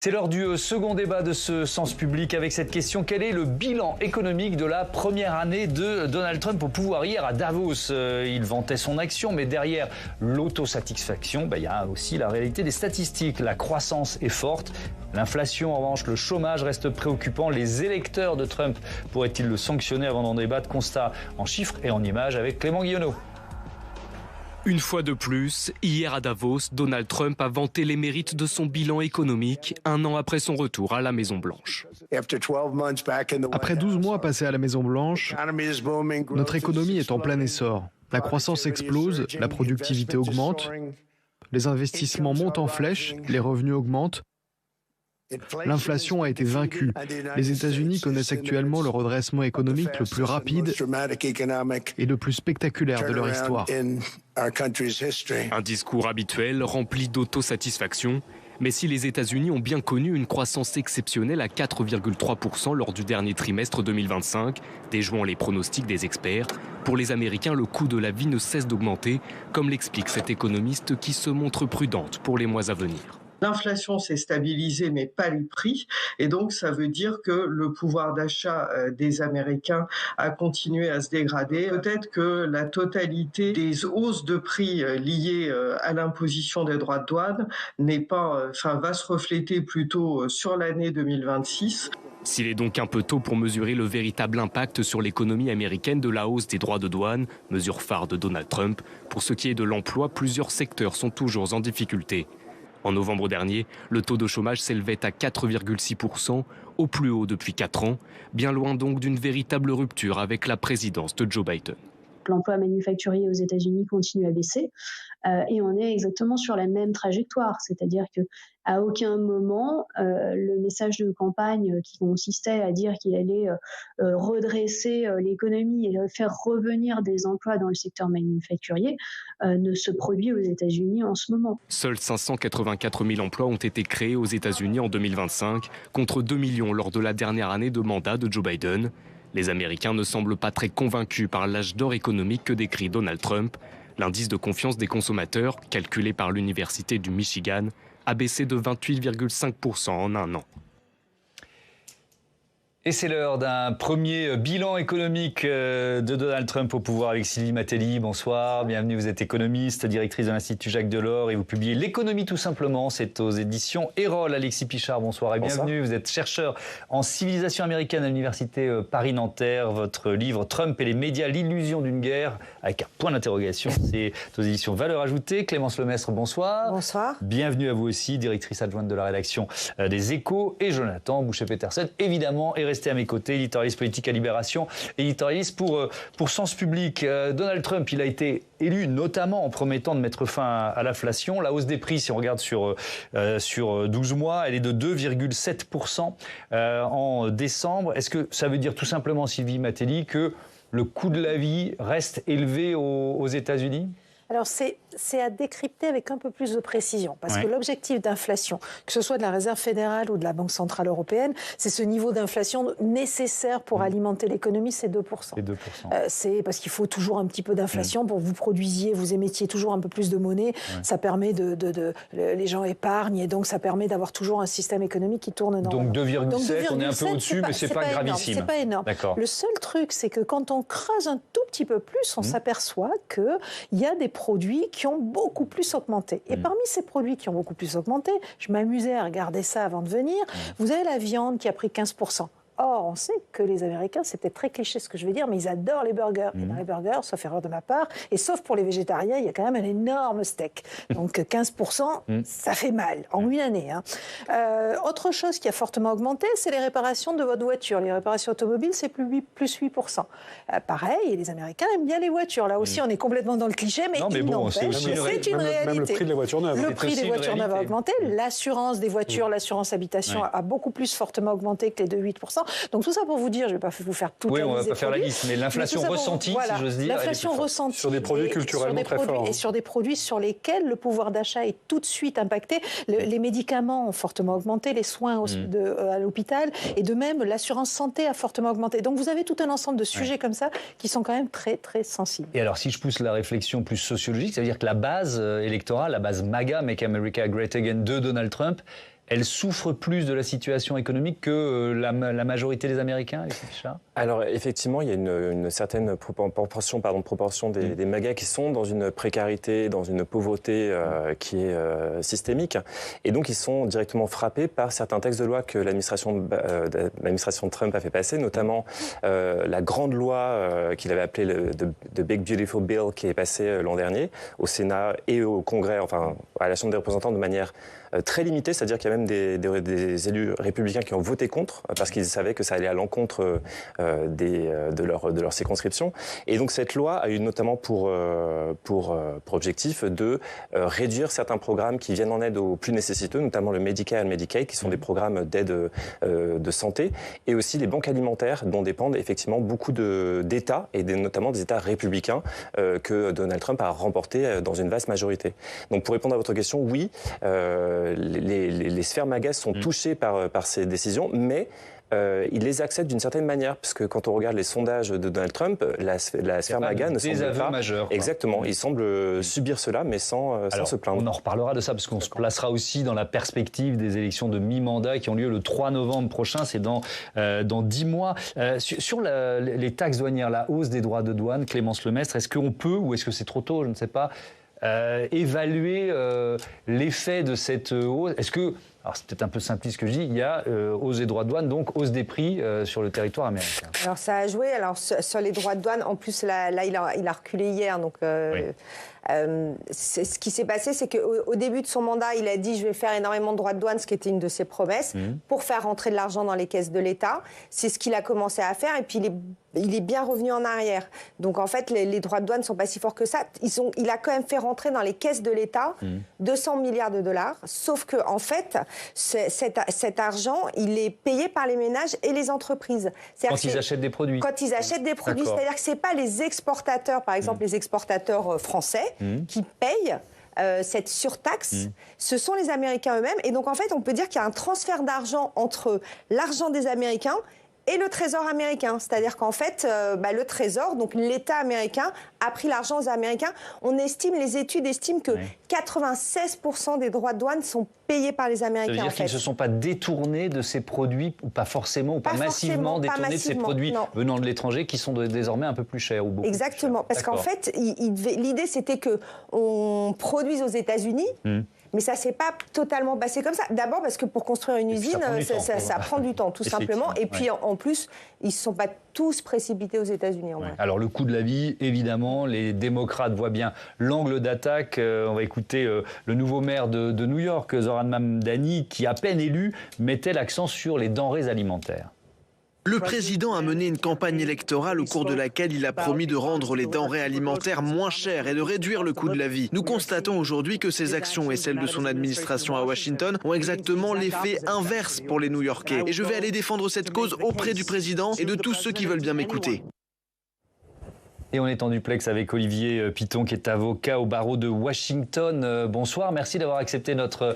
C'est l'heure du second débat de ce Sens Public avec cette question: quel est le bilan économique de la première année de Donald Trump au pouvoir? Hier à Davos, il vantait son action, mais derrière l'autosatisfaction, il y a aussi la réalité des statistiques. La croissance est forte, l'inflation en revanche, le chômage reste préoccupant. Les électeurs de Trump pourraient-ils le sanctionner? Avant d'en débattre, constat en chiffres et en images avec Clément Guillonneau. Une fois de plus, hier à Davos, Donald Trump a vanté les mérites de son bilan économique un an après son retour à la Maison-Blanche. Après 12 mois passés à la Maison-Blanche, notre économie est en plein essor. La croissance explose, la productivité augmente, les investissements montent en flèche, les revenus augmentent. L'inflation a été vaincue. Les États-Unis connaissent actuellement le redressement économique le plus rapide et le plus spectaculaire de leur histoire. Un discours habituel rempli d'autosatisfaction. Mais si les États-Unis ont bien connu une croissance exceptionnelle à 4,3% lors du dernier trimestre 2025, déjouant les pronostics des experts, pour les Américains, le coût de la vie ne cesse d'augmenter, comme l'explique cette économiste qui se montre prudente pour les mois à venir. L'inflation s'est stabilisée, mais pas les prix. Et donc, ça veut dire que le pouvoir d'achat des Américains a continué à se dégrader. Peut-être que la totalité des hausses de prix liées à l'imposition des droits de douane va se refléter plutôt sur l'année 2026. S'il est donc un peu tôt pour mesurer le véritable impact sur l'économie américaine de la hausse des droits de douane, mesure phare de Donald Trump, pour ce qui est de l'emploi, plusieurs secteurs sont toujours en difficulté. En novembre dernier, le taux de chômage s'élevait à 4,6%, au plus haut depuis 4 ans, bien loin donc d'une véritable rupture avec la présidence de Joe Biden. L'emploi manufacturier aux États-Unis continue à baisser et on est exactement sur la même trajectoire, c'est-à-dire qu'à aucun moment le message de campagne qui consistait à dire qu'il allait redresser l'économie et faire revenir des emplois dans le secteur manufacturier ne se produit aux États-Unis en ce moment. Seuls 584 000 emplois ont été créés aux États-Unis en 2025, contre 2 millions lors de la dernière année de mandat de Joe Biden. Les Américains ne semblent pas très convaincus par l'âge d'or économique que décrit Donald Trump. L'indice de confiance des consommateurs, calculé par l'Université du Michigan, a baissé de 28,5% en un an. Et c'est l'heure d'un premier bilan économique de Donald Trump au pouvoir avec Sylvie Matelli. Bonsoir, bienvenue, vous êtes économiste, directrice de l'Institut Jacques Delors et vous publiez L'économie tout simplement, c'est aux éditions Erol. Alexis Pichard, bonsoir et bienvenue. Vous êtes chercheur en civilisation américaine à l'Université Paris-Nanterre. Votre livre Trump et les médias, l'illusion d'une guerre, avec un point d'interrogation, c'est aux éditions Valeurs ajoutées. Clémence Lemestre, bonsoir. Bonsoir. Bienvenue à vous aussi, directrice adjointe de la rédaction des Échos. Et Jonathan Boucher-Petersen, évidemment, est resté à mes côtés, éditorialiste politique à Libération, éditorialiste pour Sens Public. Donald Trump, il a été élu notamment en promettant de mettre fin à l'inflation. La hausse des prix, si on regarde sur 12 mois, elle est de 2,7% en décembre. Est-ce que ça veut dire tout simplement, Sylvie Matelli, que le coût de la vie reste élevé aux États-Unis ? Alors, c'est à décrypter avec un peu plus de précision, parce que l'objectif d'inflation, que ce soit de la Réserve fédérale ou de la Banque centrale européenne, c'est ce niveau d'inflation nécessaire pour alimenter l'économie, c'est 2%. C'est 2%. C'est parce qu'il faut toujours un petit peu d'inflation pour que vous produisiez, vous émettiez toujours un peu plus de monnaie. Ça permet les gens épargnent et donc ça permet d'avoir toujours un système économique qui tourne normalement. Donc 2,7, on est un peu au-dessus, mais c'est pas gravissime. C'est pas énorme. Le seul truc, c'est que quand on creuse un tout petit peu plus, on s'aperçoit qu'il y a des produits qui ont beaucoup plus augmenté. Et parmi ces produits qui ont beaucoup plus augmenté, je m'amusais à regarder ça avant de venir, vous avez la viande qui a pris 15%. Or, on sait que les Américains, c'est peut-être très cliché ce que je vais dire, mais ils adorent les burgers. Et dans les burgers, sauf erreur de ma part, et sauf pour les végétariens, il y a quand même un énorme steak. Donc 15%, ça fait mal, en une année. Autre chose qui a fortement augmenté, c'est les réparations de votre voiture. Les réparations automobiles, c'est plus 8%. Pareil, les Américains aiment bien les voitures. Là aussi, on est complètement dans le cliché, mais c'est une réalité. Même le prix des voitures neuves. Le prix des voitures neuves a augmenté. L'assurance des voitures, l'assurance habitation a beaucoup plus fortement augmenté que les 2,8%. Donc tout ça pour vous dire, je ne vais pas vous faire toute la liste. Oui, on ne va pas faire la liste, mais l'inflation ressentie, si j'ose dire. L'inflation ressentie. Sur des produits culturellement très forts. Et sur des produits sur lesquels le pouvoir d'achat est tout de suite impacté. Les médicaments ont fortement augmenté, les soins à l'hôpital, et de même, l'assurance santé a fortement augmenté. Donc vous avez tout un ensemble de sujets comme ça qui sont quand même très, très sensibles. Et alors, si je pousse la réflexion plus sociologique, ça veut dire que la base électorale, la base MAGA, Make America Great Again de Donald Trump, elle souffre plus de la situation économique que la majorité des Américains, Alexis Pichard? Alors effectivement, il y a une certaine proportion des MAGA qui sont dans une précarité, dans une pauvreté qui est systémique. Et donc ils sont directement frappés par certains textes de loi que l'administration Trump a fait passer, notamment la grande loi qu'il avait appelée The Big Beautiful Bill, qui est passée l'an dernier au Sénat et au Congrès, enfin à la Chambre des représentants de manière très limitée, c'est-à-dire qu'il y a même des élus républicains qui ont voté contre parce qu'ils savaient que ça allait à l'encontre de leur circonscription. Et donc cette loi a eu notamment pour objectif de réduire certains programmes qui viennent en aide aux plus nécessiteux, notamment le Medicare et le Medicaid, qui sont des programmes d'aide de santé, et aussi les banques alimentaires dont dépendent effectivement beaucoup d'États, et notamment des États républicains que Donald Trump a remporté dans une vaste majorité. Donc pour répondre à votre question, oui, les sphères MAGA sont touchées par ces décisions, mais il les accepte d'une certaine manière, parce que quand on regarde les sondages de Donald Trump, la sphère MAGA ne semble pas... majeur, exactement, il semble subir cela, mais sans se plaindre. On en reparlera de ça, parce qu'on se placera aussi dans la perspective des élections de mi-mandat qui ont lieu le 3 novembre prochain, c'est dans 10 mois. Sur les taxes douanières, la hausse des droits de douane, Clémence Lemestre, est-ce qu'on peut, ou est-ce que c'est trop tôt, je ne sais pas, évaluer l'effet de cette hausse? Est-ce que, alors c'est peut-être un peu simpliste ce que je dis, il y a hausse des droits de douane, donc hausse des prix sur le territoire américain? Alors ça a joué, alors sur les droits de douane, en plus là il a reculé hier, donc oui. Ce qui s'est passé, c'est qu'au début de son mandat, il a dit « je vais faire énormément de droits de douane », ce qui était une de ses promesses, pour faire rentrer de l'argent dans les caisses de l'État. C'est ce qu'il a commencé à faire, et puis il est bien revenu en arrière. Donc en fait, les droits de douane ne sont pas si forts que ça. Il a quand même fait rentrer dans les caisses de l'État 200 milliards de dollars, sauf que en fait, cet argent, il est payé par les ménages et les entreprises. Quand ils achètent des produits. Quand ils achètent des produits, c'est-à-dire que ce n'est pas les exportateurs, par exemple les exportateurs français, qui payent cette surtaxe, ce sont les Américains eux-mêmes. Et donc, en fait, on peut dire qu'il y a un transfert d'argent entre l'argent des Américains et le Trésor américain. C'est-à-dire qu'en fait, le Trésor, donc l'État américain, a pris l'argent aux Américains. Les études estiment que 96% des droits de douane sont payés par les Américains. Ça veut dire qu'ils ne se sont pas détournés de ces produits, ou pas forcément, ou pas massivement détournés de ces produits venant de l'étranger qui sont désormais un peu plus chers ou beaucoup Exactement, plus chers. Parce qu'en fait, l'idée c'était qu'on produise aux États-Unis. Mais ça ne s'est pas totalement passé comme ça. D'abord parce que pour construire une usine, ça prend du temps, tout simplement. Et puis en plus, ils ne se sont pas tous précipités aux États-Unis. Alors le coût de la vie, évidemment, les démocrates voient bien l'angle d'attaque. On va écouter le nouveau maire de New York, Zoran Mamdani, qui, à peine élu, mettait l'accent sur les denrées alimentaires. Le président a mené une campagne électorale au cours de laquelle il a promis de rendre les denrées alimentaires moins chères et de réduire le coût de la vie. Nous constatons aujourd'hui que ses actions et celles de son administration à Washington ont exactement l'effet inverse pour les New-Yorkais. Et je vais aller défendre cette cause auprès du président et de tous ceux qui veulent bien m'écouter. Et on est en duplex avec Olivier Piton, qui est avocat au barreau de Washington. Bonsoir, merci d'avoir accepté notre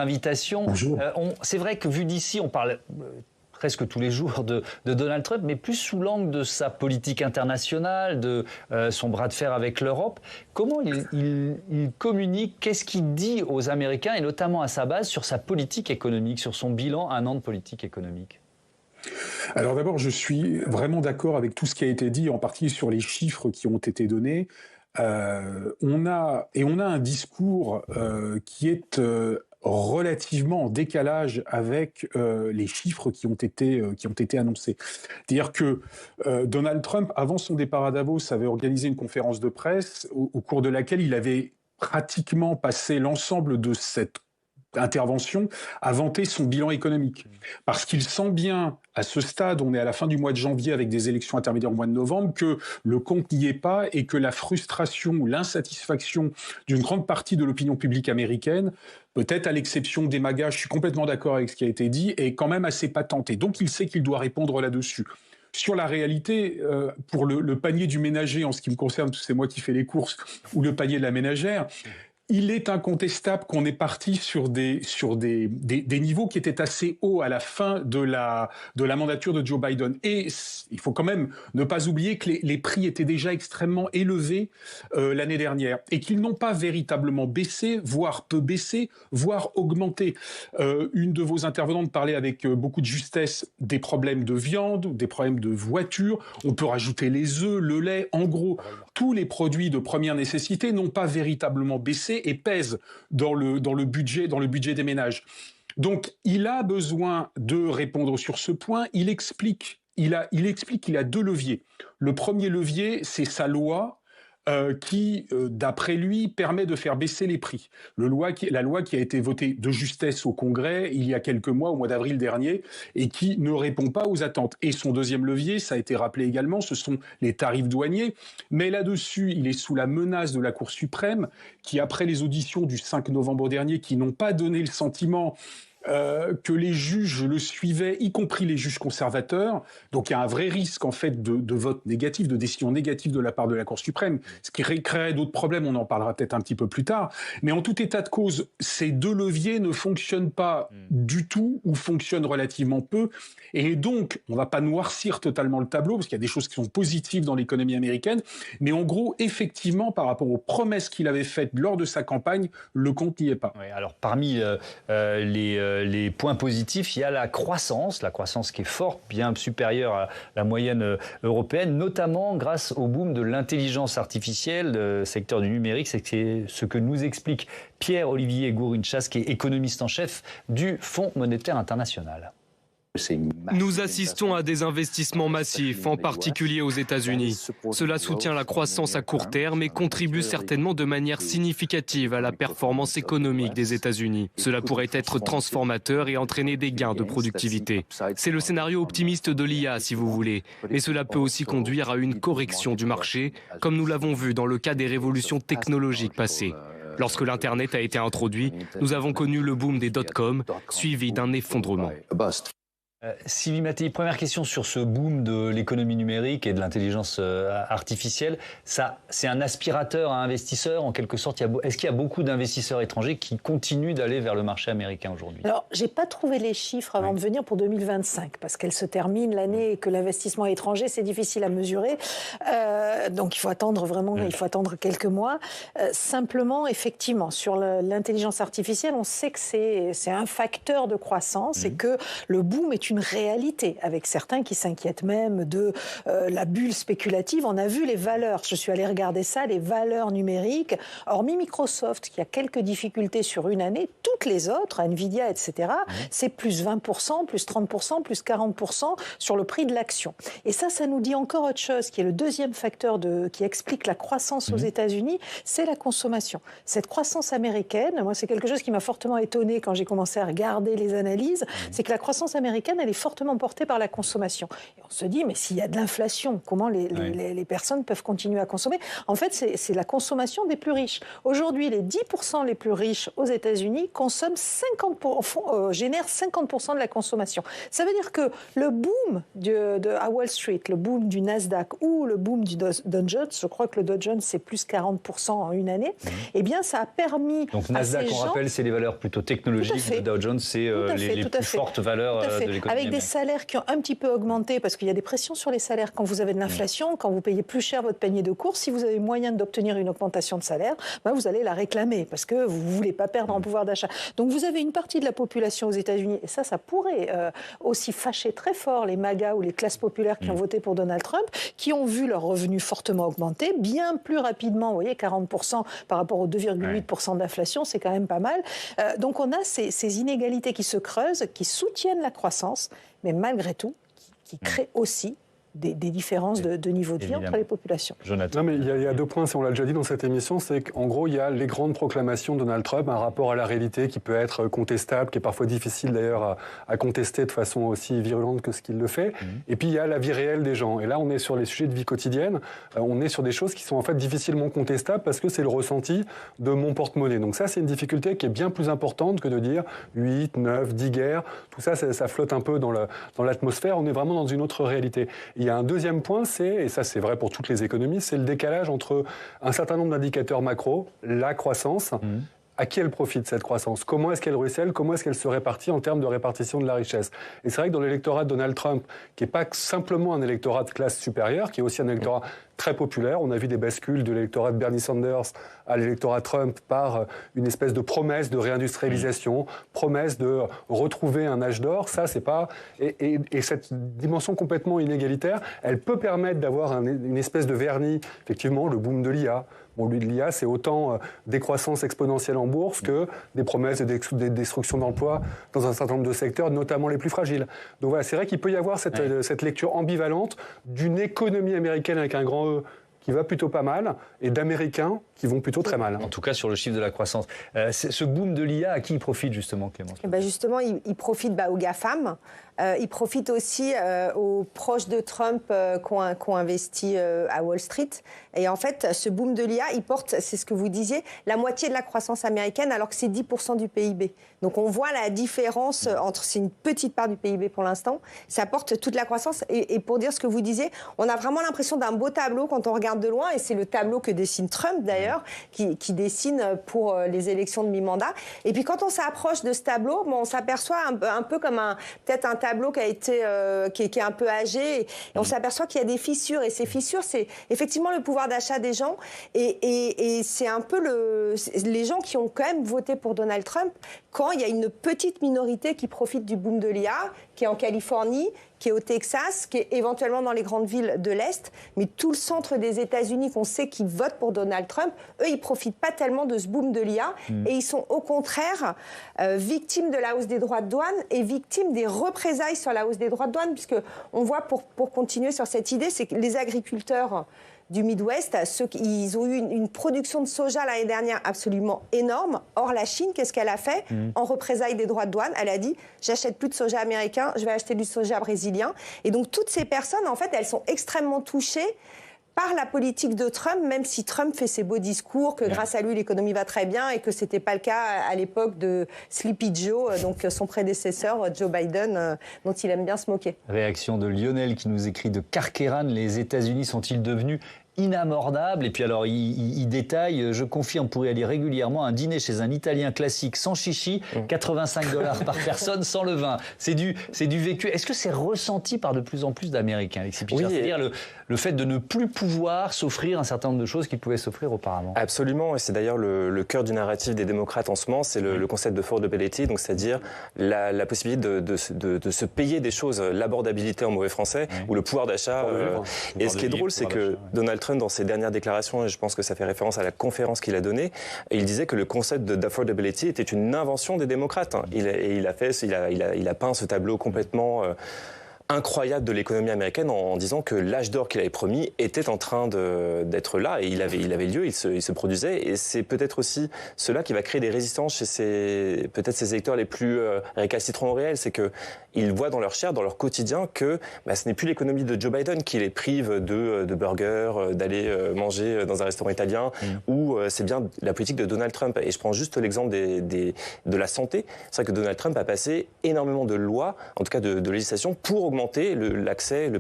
invitation. Bonjour. C'est vrai que vu d'ici, on parle presque tous les jours de Donald Trump, mais plus sous l'angle de sa politique internationale, de son bras de fer avec l'Europe. Comment il communique, qu'est-ce qu'il dit aux Américains, et notamment à sa base, sur sa politique économique, sur son bilan, un an de politique économique? Alors d'abord, je suis vraiment d'accord avec tout ce qui a été dit, en partie sur les chiffres qui ont été donnés. On a un discours qui est relativement en décalage avec les chiffres qui ont été annoncés. C'est-à-dire que Donald Trump, avant son départ à Davos, avait organisé une conférence de presse au cours de laquelle il avait pratiquement passé l'ensemble de cette intervention à vanter son bilan économique. Parce qu'il sent bien, à ce stade, on est à la fin du mois de janvier avec des élections intermédiaires au mois de novembre, que le compte n'y est pas et que la frustration ou l'insatisfaction d'une grande partie de l'opinion publique américaine, peut-être à l'exception des MAGA, je suis complètement d'accord avec ce qui a été dit, est quand même assez patente. Et donc il sait qu'il doit répondre là-dessus. Sur la réalité, pour le panier du ménager, en ce qui me concerne, c'est moi qui fais les courses, ou le panier de la ménagère, il est incontestable qu'on est parti sur des niveaux qui étaient assez hauts à la fin de la mandature de Joe Biden. Et il faut quand même ne pas oublier que les prix étaient déjà extrêmement élevés l'année dernière et qu'ils n'ont pas véritablement baissé, voire peu baissé, voire augmenté. Une de vos intervenantes parlait avec beaucoup de justesse des problèmes de viande, des problèmes de voiture. On peut rajouter les œufs, le lait. En gros, tous les produits de première nécessité n'ont pas véritablement baissé et pèse dans le budget des ménages. Donc, il a besoin de répondre sur ce point. Il explique qu'il a 2 leviers. Le premier levier, c'est sa loi qui, d'après lui, permet de faire baisser les prix. La loi qui a été votée de justesse au Congrès il y a quelques mois, au mois d'avril dernier, et qui ne répond pas aux attentes. Et son deuxième levier, ça a été rappelé également, ce sont les tarifs douaniers. Mais là-dessus, il est sous la menace de la Cour suprême, qui, après les auditions du 5 novembre dernier, qui n'ont pas donné le sentiment que les juges le suivaient, y compris les juges conservateurs. Donc il y a un vrai risque en fait de vote négatif, de décision négative de la part de la Cour suprême, ce qui créerait d'autres problèmes, on en parlera peut-être un petit peu plus tard. Mais en tout état de cause, ces 2 leviers ne fonctionnent pas du tout ou fonctionnent relativement peu. Et donc, on ne va pas noircir totalement le tableau, parce qu'il y a des choses qui sont positives dans l'économie américaine, mais en gros, effectivement, par rapport aux promesses qu'il avait faites lors de sa campagne, le compte n'y est pas. Oui, alors parmi les points positifs, il y a la croissance qui est forte, bien supérieure à la moyenne européenne, notamment grâce au boom de l'intelligence artificielle, le secteur du numérique. C'est ce que nous explique Pierre-Olivier Gourinchas, qui est économiste en chef du Fonds monétaire international. Nous assistons à des investissements massifs, en particulier aux États-Unis. Cela soutient la croissance à court terme et contribue certainement de manière significative à la performance économique des États-Unis. Cela pourrait être transformateur et entraîner des gains de productivité. C'est le scénario optimiste de l'IA, si vous voulez. Mais cela peut aussi conduire à une correction du marché, comme nous l'avons vu dans le cas des révolutions technologiques passées. Lorsque l'Internet a été introduit, nous avons connu le boom des dot-com, suivi d'un effondrement. Sylvie Mattei, première question sur ce boom de l'économie numérique et de l'intelligence artificielle. Ça, c'est un aspirateur à investisseurs, en quelque sorte. Est-ce qu'il y a beaucoup d'investisseurs étrangers qui continuent d'aller vers le marché américain aujourd'hui? Alors, j'ai pas trouvé les chiffres avant de venir pour 2025, parce qu'elle se termine l'année et que l'investissement étranger, c'est difficile à mesurer. Donc, il faut attendre vraiment, il faut attendre quelques mois. Simplement, effectivement, sur l'intelligence artificielle, on sait que c'est un facteur de croissance et que le boom est une réalité, avec certains qui s'inquiètent même de la bulle spéculative. On a vu les valeurs, je suis allée regarder ça, les valeurs numériques, hormis Microsoft qui a quelques difficultés sur une année, toutes les autres, Nvidia, etc., c'est plus 20%, plus 30%, plus 40% sur le prix de l'action. Et ça nous dit encore autre chose, qui est le deuxième facteur qui explique la croissance aux États-Unis, c'est la consommation. Cette croissance américaine, moi c'est quelque chose qui m'a fortement étonnée quand j'ai commencé à regarder les analyses, c'est que la croissance américaine, elle est fortement portée par la consommation. Et on se dit, mais s'il y a de l'inflation, comment les personnes peuvent continuer à consommer? En fait, c'est la consommation des plus riches. Aujourd'hui, les 10% les plus riches aux États-Unis génèrent 50% de la consommation. Ça veut dire que le boom à Wall Street, le boom du Nasdaq ou le boom du Dow Jones, je crois que le Dow Jones, c'est plus 40% en une année, eh bien, ça a permis Donc Nasdaq, on rappelle, c'est les valeurs plutôt technologiques. Le Dow Jones, c'est les plus fortes valeurs de l'économie. Avec des salaires qui ont un petit peu augmenté, parce qu'il y a des pressions sur les salaires quand vous avez de l'inflation, quand vous payez plus cher votre panier de courses, si vous avez moyen d'obtenir une augmentation de salaire, vous allez la réclamer, parce que vous ne voulez pas perdre en pouvoir d'achat. Donc vous avez une partie de la population aux États-Unis, et ça pourrait aussi fâcher très fort les MAGA ou les classes populaires qui ont voté pour Donald Trump, qui ont vu leurs revenus fortement augmenter, bien plus rapidement, vous voyez, 40% par rapport aux 2,8% d'inflation, c'est quand même pas mal. Donc on a ces inégalités qui se creusent, qui soutiennent la croissance, mais malgré tout, qui créent aussi des différences de niveau de vie entre les populations. Jonathan. Non, mais il y a 2 points, si on l'a déjà dit dans cette émission, c'est qu'en gros, il y a les grandes proclamations de Donald Trump, un rapport à la réalité qui peut être contestable, qui est parfois difficile d'ailleurs à contester de façon aussi virulente que ce qu'il le fait. Et puis il y a la vie réelle des gens. Et là, on est sur les sujets de vie quotidienne, on est sur des choses qui sont en fait difficilement contestables parce que c'est le ressenti de mon porte-monnaie. Donc ça, c'est une difficulté qui est bien plus importante que de dire 8, 9, 10 guerres. Tout ça, ça flotte un peu dans l'atmosphère. On est vraiment dans une autre réalité. Il Il y a un deuxième point, et ça c'est vrai pour toutes les économies, c'est le décalage entre un certain nombre d'indicateurs macro, la croissance, à qui elle profite cette croissance? Comment est-ce qu'elle ruisselle? Comment est-ce qu'elle se répartit en termes de répartition de la richesse? Et c'est vrai que dans l'électorat de Donald Trump, qui n'est pas simplement un électorat de classe supérieure, qui est aussi un électorat très populaire, on a vu des bascules de l'électorat de Bernie Sanders à l'électorat Trump par une espèce de promesse de réindustrialisation, promesse de retrouver un âge d'or. Ça, c'est pas... Et cette dimension complètement inégalitaire, elle peut permettre d'avoir une espèce de vernis, effectivement, le boom de l'IA. Bon, l'IA, c'est autant des croissances exponentielles en bourse que des promesses de destruction d'emplois dans un certain nombre de secteurs, notamment les plus fragiles. Donc voilà, c'est vrai qu'il peut y avoir cette lecture ambivalente d'une économie américaine avec un grand E qui va plutôt pas mal, et d'Américains qui vont plutôt très mal. En tout cas, sur le chiffre de la croissance. Ce boom de l'IA, à qui il profite justement, Clémence? Justement, il profite aux GAFAM. Il profite aussi aux proches de Trump qui ont investi à Wall Street. Et en fait, ce boom de l'IA, il porte, c'est ce que vous disiez, la moitié de la croissance américaine, alors que c'est 10% du PIB. Donc on voit la différence entre, c'est une petite part du PIB pour l'instant, ça porte toute la croissance. Et pour dire ce que vous disiez, on a vraiment l'impression d'un beau tableau quand on regarde de loin, et c'est le tableau que dessine Trump d'ailleurs, qui dessine pour les élections de mi-mandat. Et puis quand on s'approche de ce tableau, on s'aperçoit un peu comme peut-être un tableau qui a été qui est un peu âgé, et on s'aperçoit qu'il y a des fissures, et ces fissures, c'est effectivement le pouvoir d'achat des gens, et c'est un peu les gens qui ont quand même voté pour Donald Trump quand il y a une petite minorité qui profite du boom de l'IA, qui est en Californie, qui est au Texas, qui est éventuellement dans les grandes villes de l'Est, mais tout le centre des États-Unis qu'on sait qu'ils votent pour Donald Trump, eux, ils profitent pas tellement de ce boom de l'IA, et ils sont au contraire victimes de la hausse des droits de douane et victimes des représailles sur la hausse des droits de douane, puisque on voit, pour continuer sur cette idée, c'est que les agriculteurs du Midwest, ils ont eu une production de soja l'année dernière absolument énorme. Or, la Chine, qu'est-ce qu'elle a fait en représailles des droits de douane? Elle a dit, j'achète plus de soja américain, je vais acheter du soja brésilien. Et donc, toutes ces personnes, en fait, elles sont extrêmement touchées par la politique de Trump, même si Trump fait ses beaux discours, que grâce à lui, l'économie va très bien, et que ce n'était pas le cas à l'époque de Sleepy Joe, donc son prédécesseur, Joe Biden, dont il aime bien se moquer. Réaction de Lionel qui nous écrit de Carqueran, les États-Unis sont-ils devenus inabordable? Et puis alors, il détaille, je confirme, pour y aller régulièrement, un dîner chez un Italien classique sans chichi, $85 par personne, sans le vin. C'est du vécu. Est-ce que c'est ressenti par de plus en plus d'Américains, Alexis Pichard? Oui, c'est-à-dire le fait de ne plus pouvoir s'offrir un certain nombre de choses qu'ils pouvaient s'offrir auparavant. Absolument, et c'est d'ailleurs le cœur du narratif des démocrates en ce moment, c'est le concept de affordability, donc c'est-à-dire la possibilité de se payer des choses, l'abordabilité en mauvais français, ou le pouvoir d'achat. Et ce qui est drôle, c'est que Donald Trump, dans ses dernières déclarations, et je pense que ça fait référence à la conférence qu'il a donnée, il disait que le concept d'affordability était une invention des démocrates. Il a peint ce tableau complètement incroyable de l'économie américaine en disant que l'âge d'or qu'il avait promis était en train d'être là, et il avait lieu, il se produisait, et c'est peut-être aussi cela qui va créer des résistances chez ces électeurs les plus récalcitrants au réel, c'est que ils voient dans leur chair, dans leur quotidien, que ce n'est plus l'économie de Joe Biden qui les prive de burgers, d'aller manger dans un restaurant italien, ou c'est bien la politique de Donald Trump. Et je prends juste l'exemple de la santé. C'est vrai que Donald Trump a passé énormément de lois, en tout cas de législation, pour augmenter le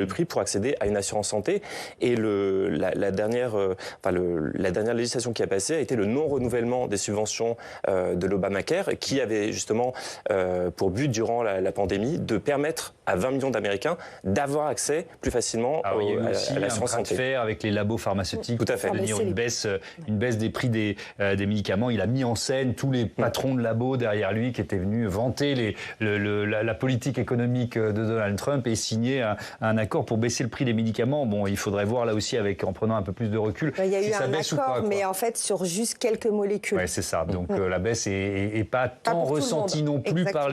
prix pour accéder à une assurance santé. Et la dernière législation qui a passé a été le non-renouvellement des subventions de l'Obamacare, qui avait justement pour but, durant la pandémie, de permettre à 20 millions d'Américains d'avoir accès plus facilement à l'assurance santé. Faire avec les labos pharmaceutiques. Tout à fait. Une baisse des prix des médicaments. Il a mis en scène tous les patrons de labos derrière lui qui étaient venus vanter la politique économique de Donald Trump et signer un accord pour baisser le prix des médicaments. Bon, il faudrait voir là aussi, en prenant un peu plus de recul, il y a eu un accord, mais en fait sur juste quelques molécules. Oui, c'est ça. Donc la baisse est pas tant ressentie non plus par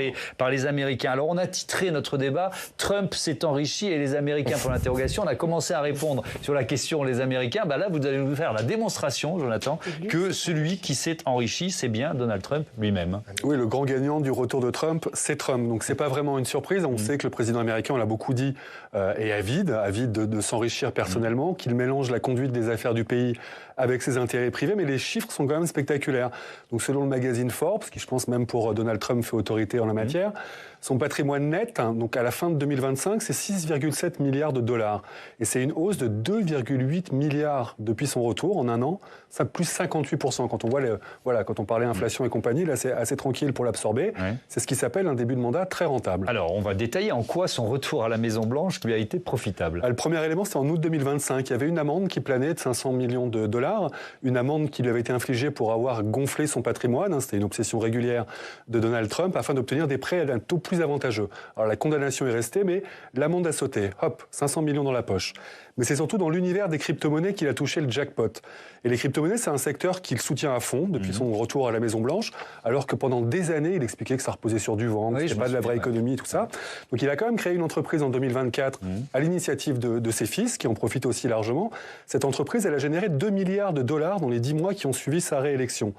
les Américains. Alors on a titré notre débat « Trump s'est enrichi et les Américains » pour l'interrogation. On a commencé à répondre sur la question « les Américains ». Là, vous allez nous faire la démonstration, Jonathan, que celui qui s'est enrichi, c'est bien Donald Trump lui-même. Oui, le grand gagnant du retour de Trump, c'est Trump. Donc c'est pas vraiment une surprise. On sait que le président américain, on l'a beaucoup dit, est avide de s'enrichir personnellement, qu'il mélange la conduite des affaires du pays avec ses intérêts privés, mais les chiffres sont quand même spectaculaires. Donc selon le magazine Forbes, qui je pense même pour Donald Trump fait autorité en la matière, Son patrimoine net, donc à la fin de 2025, c'est 6,7 milliards de dollars. Et c'est une hausse de 2,8 milliards depuis son retour en un an. Ça plus 58%. Quand on voit quand on parlait inflation et compagnie, là c'est assez tranquille pour l'absorber. Ouais. C'est ce qui s'appelle un début de mandat très rentable. Alors on va détailler en quoi son retour à la Maison-Blanche lui a été profitable. Le premier élément, c'est en août 2025. Il y avait une amende qui planait de 500 millions de dollars, une amende qui lui avait été infligée pour avoir gonflé son patrimoine. C'était une obsession régulière de Donald Trump afin d'obtenir des prêts à un taux plus avantageux. Alors la condamnation est restée, mais l'amende a sauté. Hop, 500 millions dans la poche. Mais c'est surtout dans l'univers des crypto-monnaies qu'il a touché le jackpot. Et les crypto-monnaies, c'est un secteur qu'il soutient à fond depuis son retour à la Maison-Blanche, alors que pendant des années, il expliquait que ça reposait sur du vent, que c'était pas de la vraie économie, tout ça. Donc il a quand même créé une entreprise en 2024 à l'initiative de ses fils, qui en profitent aussi largement. Cette entreprise, elle a généré 2 milliards de dollars dans les 10 mois qui ont suivi sa réélection.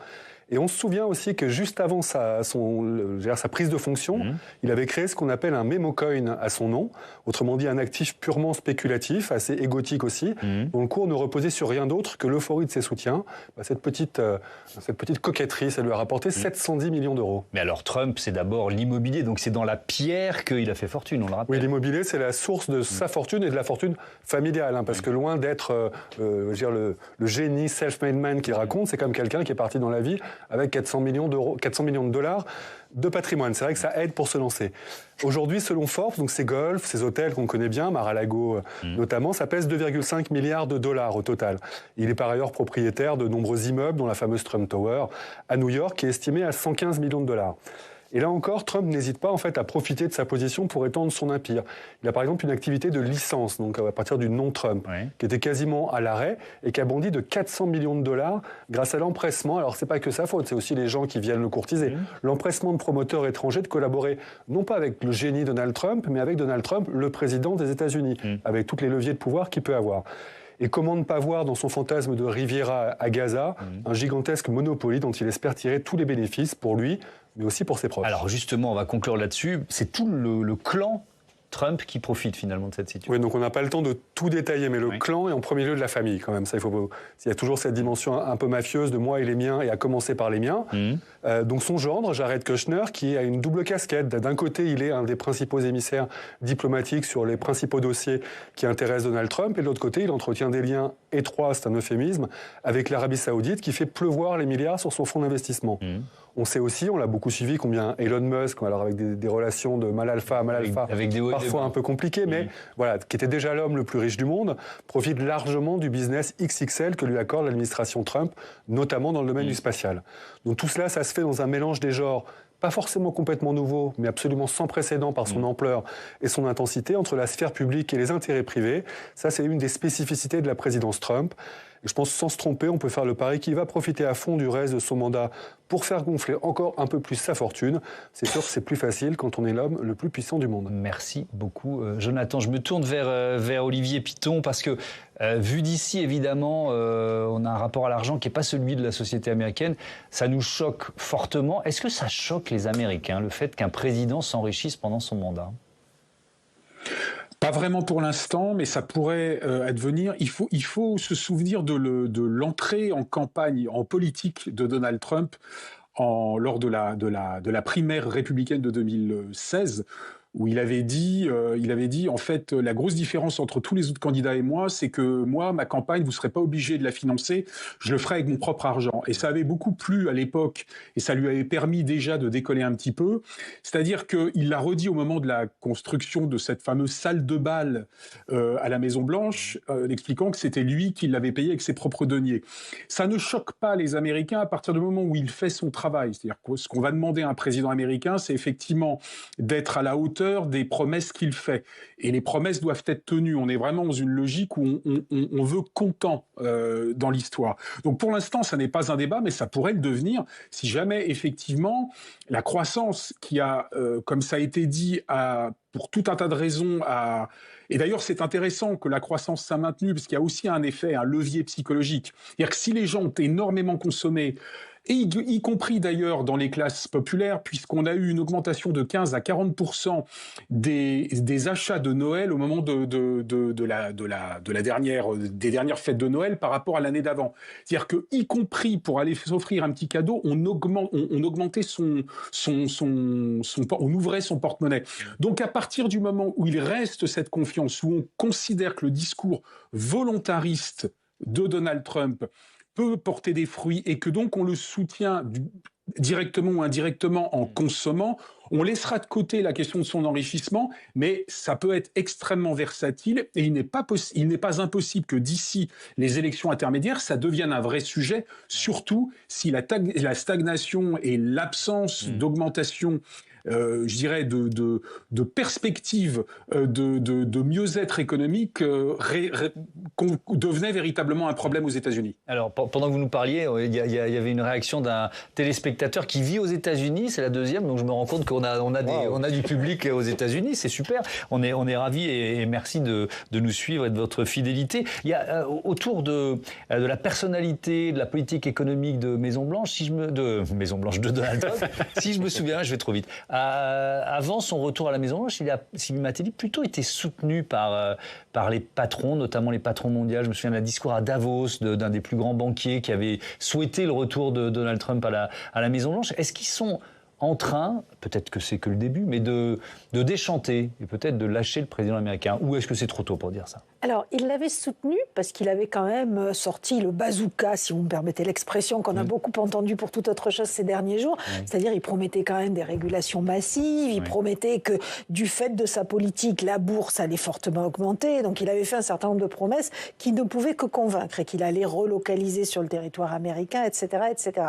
Et on se souvient aussi que juste avant sa prise de fonction, il avait créé ce qu'on appelle un memo coin à son nom, autrement dit un actif purement spéculatif, assez égotique aussi, dont le cours ne reposait sur rien d'autre que l'euphorie de ses soutiens. Cette petite coquetterie, ça lui a rapporté 710 millions d'euros. Mais alors Trump, c'est d'abord l'immobilier, donc c'est dans la pierre qu'il a fait fortune, on le rappelle. Oui, l'immobilier, c'est la source de sa fortune et de la fortune familiale, parce que loin d'être le génie self-made man qu'il raconte, c'est comme quelqu'un qui est parti dans la vie avec 400 millions de dollars de patrimoine. C'est vrai que ça aide pour se lancer. Aujourd'hui, selon Forbes, donc ces golfs, ces hôtels qu'on connaît bien, Mar-a-Lago notamment, ça pèse 2,5 milliards de dollars au total. Il est par ailleurs propriétaire de nombreux immeubles, dont la fameuse Trump Tower à New York, qui est estimée à 115 millions de dollars. Et là encore, Trump n'hésite pas en fait à profiter de sa position pour étendre son empire. Il a par exemple une activité de licence, donc à partir du nom Trump, qui était quasiment à l'arrêt et qui a bondi de 400 millions de dollars grâce à l'empressement. Alors c'est pas que sa faute, c'est aussi les gens qui viennent le courtiser. L'empressement de promoteurs étrangers de collaborer non pas avec le génie Donald Trump, mais avec Donald Trump, le président des États-Unis, avec tous les leviers de pouvoir qu'il peut avoir. Et comment ne pas voir dans son fantasme de Riviera à Gaza un gigantesque Monopoly dont il espère tirer tous les bénéfices pour lui, mais aussi pour ses proches. Alors justement, on va conclure là-dessus. C'est tout le clan Trump qui profite finalement de cette situation. Oui, donc on n'a pas le temps de tout détailler, mais le clan est en premier lieu de la famille quand même. Ça, il y a toujours cette dimension un peu mafieuse de moi et les miens, et à commencer par les miens. Donc son gendre, Jared Kushner, qui a une double casquette. D'un côté, il est un des principaux émissaires diplomatiques sur les principaux dossiers qui intéressent Donald Trump, et de l'autre côté, il entretient des liens étroits, c'est un euphémisme, avec l'Arabie Saoudite, qui fait pleuvoir les milliards sur son fonds d'investissement. On sait aussi, on l'a beaucoup suivi, combien Elon Musk, alors avec des relations de mal alpha à mal alpha, parfois un peu compliquées, mais voilà, qui était déjà l'homme le plus riche du monde, profite largement du business XXL que lui accorde l'administration Trump, notamment dans le domaine du spatial. Donc tout cela, ça se fait dans un mélange des genres, pas forcément complètement nouveau, mais absolument sans précédent par son ampleur et son intensité entre la sphère publique et les intérêts privés. Ça, c'est une des spécificités de la présidence Trump. Et je pense, sans se tromper, on peut faire le pari qu'il va profiter à fond du reste de son mandat pour faire gonfler encore un peu plus sa fortune. C'est sûr que c'est plus facile quand on est l'homme le plus puissant du monde. Merci beaucoup, Jonathan. Je me tourne vers Olivier Piton parce que, vu d'ici, évidemment, on a un rapport à l'argent qui n'est pas celui de la société américaine. Ça nous choque fortement. Est-ce que ça choque les Américains, le fait qu'un président s'enrichisse pendant son mandat ? Pas vraiment pour l'instant, mais ça pourrait advenir. Il faut se souvenir de l'entrée en campagne, en politique de Donald Trump lors de la primaire républicaine de 2016, où il avait dit, en fait, la grosse différence entre tous les autres candidats et moi, c'est que moi, ma campagne, vous ne serez pas obligé de la financer, je le ferai avec mon propre argent. Et ça avait beaucoup plu à l'époque, et ça lui avait permis déjà de décoller un petit peu. C'est-à-dire qu'il l'a redit au moment de la construction de cette fameuse salle de bal à la Maison-Blanche, expliquant que c'était lui qui l'avait payé avec ses propres deniers. Ça ne choque pas les Américains à partir du moment où il fait son travail. C'est-à-dire que ce qu'on va demander à un président américain, c'est effectivement d'être à la hauteur des promesses qu'il fait. Et les promesses doivent être tenues. On est vraiment dans une logique où on veut comptant dans l'histoire. Donc pour l'instant, ça n'est pas un débat, mais ça pourrait le devenir si jamais, effectivement, la croissance qui a, comme ça a été dit, pour tout un tas de raisons, et d'ailleurs, c'est intéressant que la croissance s'est maintenue, parce qu'il y a aussi un effet, un levier psychologique. C'est-à-dire que si les gens ont énormément consommé, et y compris d'ailleurs dans les classes populaires, puisqu'on a eu une augmentation de 15 à 40% des achats de Noël au moment des dernières fêtes de Noël par rapport à l'année d'avant. C'est-à-dire que, y compris pour aller s'offrir un petit cadeau, on augmentait on ouvrait son porte-monnaie. Donc à partir du moment où il reste cette confiance, où on considère que le discours volontariste de Donald Trump peut porter des fruits et que donc on le soutient directement ou indirectement en consommant, on laissera de côté la question de son enrichissement, mais ça peut être extrêmement versatile et il n'est pas impossible que d'ici les élections intermédiaires, ça devienne un vrai sujet, surtout si la stagnation et l'absence d'augmentation je dirais, de perspective de mieux-être économique devenait véritablement un problème aux États-Unis. Alors, pendant que vous nous parliez, il y avait une réaction d'un téléspectateur qui vit aux États-Unis, c'est la deuxième, donc je me rends compte qu'on a du public aux États-Unis, c'est super. On est ravis et merci de nous suivre et de votre fidélité. Il y a autour de la personnalité, de la politique économique de Maison-Blanche, de Donald Trump, si je me souviens, je vais trop vite. Avant son retour à la Maison-Blanche, Sylvie Matelli, plutôt été soutenu par les patrons, notamment les patrons mondiaux. Je me souviens d'un discours à Davos d'un des plus grands banquiers qui avait souhaité le retour de Donald Trump à la Maison-Blanche. Est-ce qu'ils sont en train, peut-être que c'est que le début, mais de déchanter et peut-être de lâcher le président américain? Ou est-ce que c'est trop tôt pour dire ça? Alors, il l'avait soutenu parce qu'il avait quand même sorti le bazooka, si vous me permettez l'expression, qu'on a beaucoup entendu pour toute autre chose ces derniers jours. C'est-à-dire, il promettait quand même des régulations massives, il promettait que du fait de sa politique, la bourse allait fortement augmenter. Donc, il avait fait un certain nombre de promesses qui ne pouvaient que convaincre et qu'il allait relocaliser sur le territoire américain, etc., etc.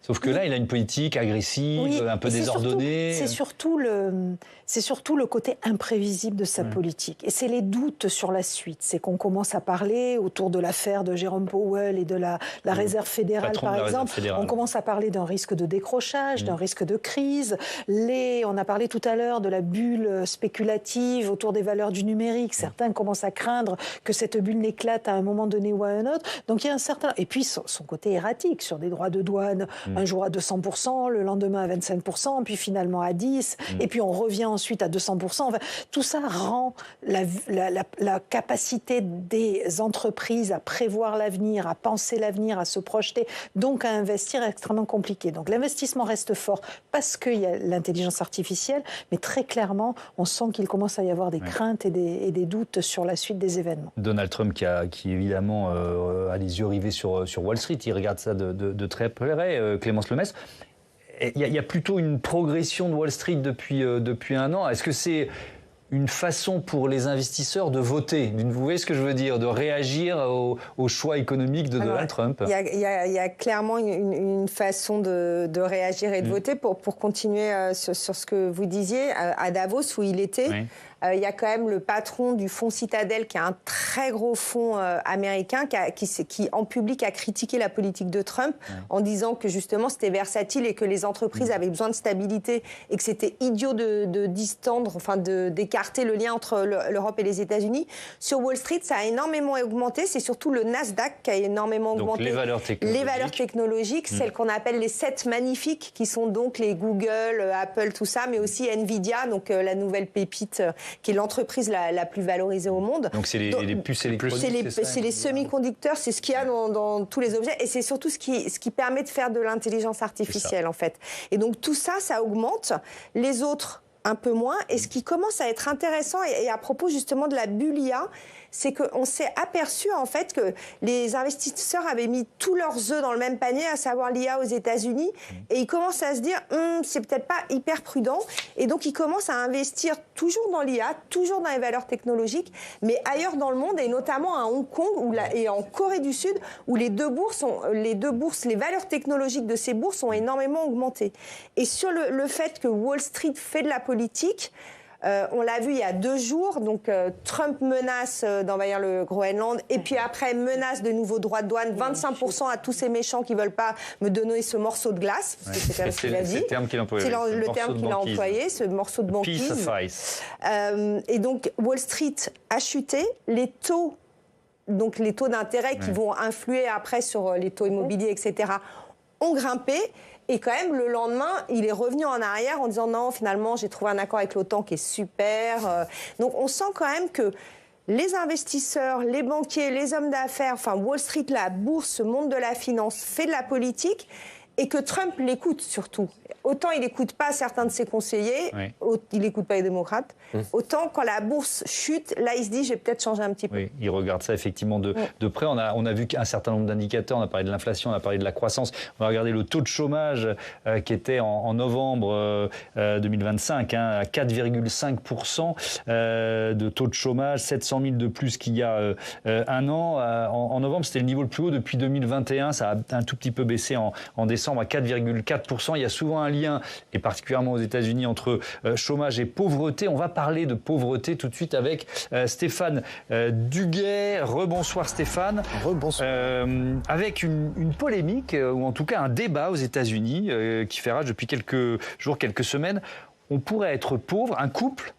Sauf que là, il a une politique agressive, un peu désordonnée. C'est surtout le côté imprévisible de sa politique. Et c'est les doutes sur la suite. C'est qu'on commence à parler autour de l'affaire de Jérôme Powell et de la Réserve fédérale, par exemple. On commence à parler d'un risque de décrochage, d'un risque de crise. On a parlé tout à l'heure de la bulle spéculative autour des valeurs du numérique. Certains commencent à craindre que cette bulle n'éclate à un moment donné ou à un autre. Donc il y a un certain... Et puis son côté erratique sur des droits de douane, un jour à 200%, le lendemain à 25%, puis finalement à 10%, et puis on revient ensuite à 200%. Enfin, tout ça rend la capacité des entreprises à prévoir l'avenir, à penser l'avenir, à se projeter, donc à investir extrêmement compliqué. Donc l'investissement reste fort parce qu'il y a l'intelligence artificielle, mais très clairement, on sent qu'il commence à y avoir des craintes et des doutes sur la suite des événements. Donald Trump qui évidemment a les yeux rivés sur Wall Street, il regarde ça de très près, Clémence Lemestre. Il y a plutôt une progression de Wall Street depuis un an. Est-ce que c'est une façon pour les investisseurs de voter? Vous voyez ce que je veux dire? De réagir au choix économique de Donald Trump? Il y a clairement une façon de réagir et de voter. Pour continuer sur ce que vous disiez, à Davos où il était... il y a quand même le patron du fonds Citadel, qui est un très gros fonds américain, qui en public a critiqué la politique de Trump en disant que justement c'était versatile et que les entreprises avaient besoin de stabilité et que c'était idiot de distendre, enfin d'écarter le lien entre l'Europe et les États-Unis. Sur Wall Street, ça a énormément augmenté. C'est surtout le Nasdaq qui a énormément augmenté. Donc les valeurs technologiques, celles qu'on appelle les 7 magnifiques, qui sont donc les Google, Apple, tout ça, mais aussi Nvidia, donc la nouvelle pépite qui est l'entreprise la plus valorisée au monde. Donc c'est les puces électroniques, c'est les semi-conducteurs, c'est ce qu'il y a dans tous les objets, et c'est surtout ce qui permet de faire de l'intelligence artificielle, en fait. Et donc tout ça, ça augmente. Les autres, un peu moins. Et ce qui commence à être intéressant, et à propos justement de la bulle IA, c'est qu'on s'est aperçu en fait que les investisseurs avaient mis tous leurs œufs dans le même panier, à savoir l'IA aux États-Unis, et ils commencent à se dire c'est peut-être pas hyper prudent, et donc ils commencent à investir toujours dans l'IA, toujours dans les valeurs technologiques, mais ailleurs dans le monde, et notamment à Hong Kong et en Corée du Sud, où les valeurs technologiques de ces bourses ont énormément augmenté. Et sur le fait que Wall Street fait de la politique, on l'a vu il y a 2 jours, donc Trump menace d'envahir le Groenland, et puis après menace de nouveaux droits de douane, 25% à tous ces méchants qui ne veulent pas me donner ce morceau de glace. C'est quand même ce qu'il a dit. C'est le terme qu'il a employé. C'est le terme qu'il a employé, ce morceau de banquise. Piece of ice. Et donc Wall Street a chuté, les taux d'intérêt qui vont influer après sur les taux immobiliers, etc., ont grimpé. Et quand même, le lendemain, il est revenu en arrière en disant non, finalement, j'ai trouvé un accord avec l'OTAN qui est super. Donc on sent quand même que les investisseurs, les banquiers, les hommes d'affaires, enfin Wall Street, la bourse, ce monde de la finance fait de la politique et que Trump l'écoute surtout. Autant il n'écoute pas certains de ses conseillers, il n'écoute pas les démocrates, autant quand la bourse chute, là il se dit je vais peut-être changer un petit peu. Oui, il regarde ça effectivement de près. On a vu qu'un certain nombre d'indicateurs, on a parlé de l'inflation, on a parlé de la croissance, on a regardé le taux de chômage qui était en novembre 2025 à 4,5% de taux de chômage, 700 000 de plus qu'il y a un an. En novembre, c'était le niveau le plus haut depuis 2021, ça a un tout petit peu baissé en décembre à 4,4%. Il y a souvent un lien, et particulièrement aux États-Unis, entre chômage et pauvreté. On va parler de pauvreté tout de suite avec Stéphane Duguet. Rebonsoir Stéphane. Rebonsoir. Avec une polémique, ou en tout cas un débat aux États-Unis qui fait rage depuis quelques jours, quelques semaines. On pourrait être pauvre, un couple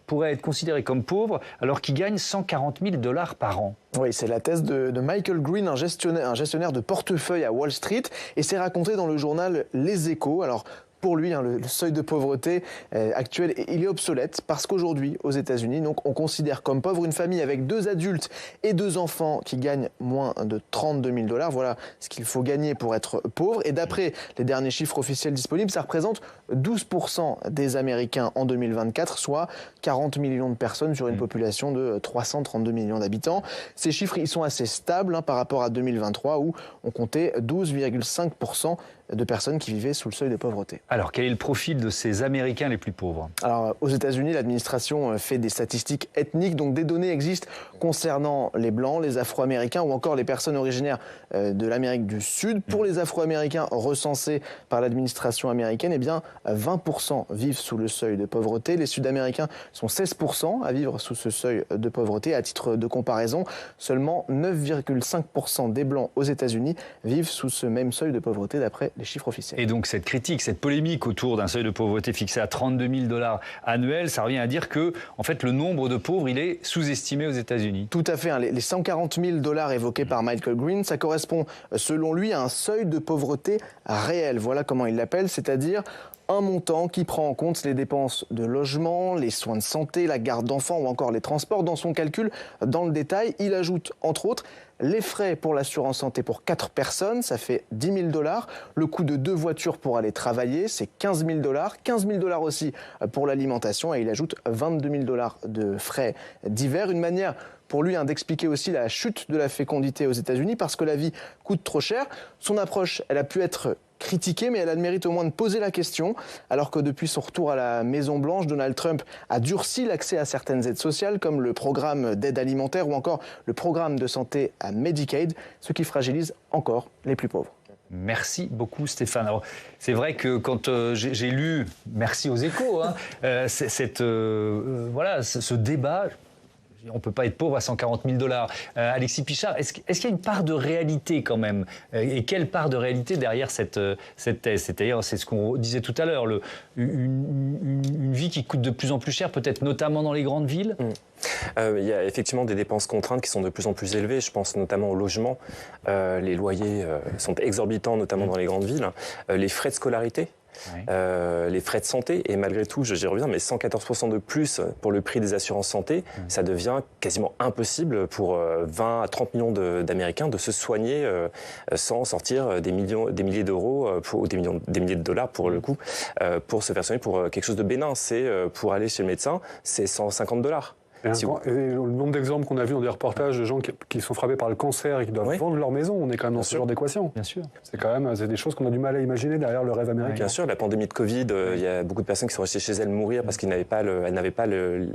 pourrait être considéré comme pauvre alors qu'il gagne 140 000 $ par an. Oui, c'est la thèse de Michael Green, un gestionnaire de portefeuille à Wall Street, et c'est raconté dans le journal Les Échos. Alors, pour lui, le seuil de pauvreté actuel, il est obsolète parce qu'aujourd'hui, aux États-Unis, donc, on considère comme pauvre une famille avec 2 adultes et 2 enfants qui gagnent moins de 32 000 $. Voilà ce qu'il faut gagner pour être pauvre. Et d'après les derniers chiffres officiels disponibles, ça représente 12% des Américains en 2024, soit 40 millions de personnes sur une population de 332 millions d'habitants. Ces chiffres, ils sont assez stables par rapport à 2023 où on comptait 12,5% de personnes qui vivaient sous le seuil de pauvreté. Alors, quel est le profil de ces Américains les plus pauvres ? Alors, aux États-Unis, l'administration fait des statistiques ethniques, donc des données existent concernant les Blancs, les Afro-Américains ou encore les personnes originaires de l'Amérique du Sud. Pour les Afro-Américains recensés par l'administration américaine, eh bien, 20% vivent sous le seuil de pauvreté. Les Sud-Américains sont 16% à vivre sous ce seuil de pauvreté. À titre de comparaison, seulement 9,5% des Blancs aux États-Unis vivent sous ce même seuil de pauvreté d'après les chiffres officiels. Et donc cette critique, cette polémique autour d'un seuil de pauvreté fixé à 32 000 $ annuels, ça revient à dire que en fait, le nombre de pauvres, il est sous-estimé aux États-Unis. Tout à fait. Les 140 000 $ évoqués par Michael Green, ça correspond selon lui à un seuil de pauvreté réel. Voilà comment il l'appelle, c'est-à-dire un montant qui prend en compte les dépenses de logement, les soins de santé, la garde d'enfants ou encore les transports. Dans son calcul, dans le détail, il ajoute entre autres les frais pour l'assurance santé pour 4 personnes, ça fait 10 000 $. Le coût de 2 voitures pour aller travailler, c'est 15 000 $. 15 000 $ aussi pour l'alimentation et il ajoute 22 000 $ de frais divers. Une manière pour lui d'expliquer aussi la chute de la fécondité aux États-Unis parce que la vie coûte trop cher. Son approche, elle a pu être critiquée, mais elle a le mérite au moins de poser la question. Alors que depuis son retour à la Maison-Blanche, Donald Trump a durci l'accès à certaines aides sociales, comme le programme d'aide alimentaire ou encore le programme de santé à Medicaid, ce qui fragilise encore les plus pauvres. Merci beaucoup Stéphane. Alors, c'est vrai que quand j'ai lu, merci aux Échos, ce débat, on ne peut pas être pauvre à 140 000 $. Alexis Pichard, est-ce qu'il y a une part de réalité quand même ? Et quelle part de réalité derrière cette thèse ? C'est-à-dire, c'est ce qu'on disait tout à l'heure, une vie qui coûte de plus en plus cher, peut-être notamment dans les grandes villes ? Il y a effectivement des dépenses contraintes qui sont de plus en plus élevées. Je pense notamment au logement. Les loyers sont exorbitants, notamment dans les grandes villes. Les frais de scolarité. Oui. Les frais de santé, et malgré tout, j'y reviens, mais 114% de plus pour le prix des assurances santé, ça devient quasiment impossible pour 20 à 30 millions d'Américains de se soigner sans sortir des milliers d'euros, ou des milliers de dollars pour le coup, pour se faire soigner pour quelque chose de bénin. C'est pour aller chez le médecin, c'est 150 $. Et le nombre d'exemples qu'on a vu dans des reportages de gens qui sont frappés par le cancer et qui doivent vendre leur maison, on est quand même dans ce genre d'équation. Bien sûr. C'est des choses qu'on a du mal à imaginer derrière le rêve américain. Bien sûr, la pandémie de Covid, il y a beaucoup de personnes qui sont restées chez elles mourir parce qu'elles n'avaient pas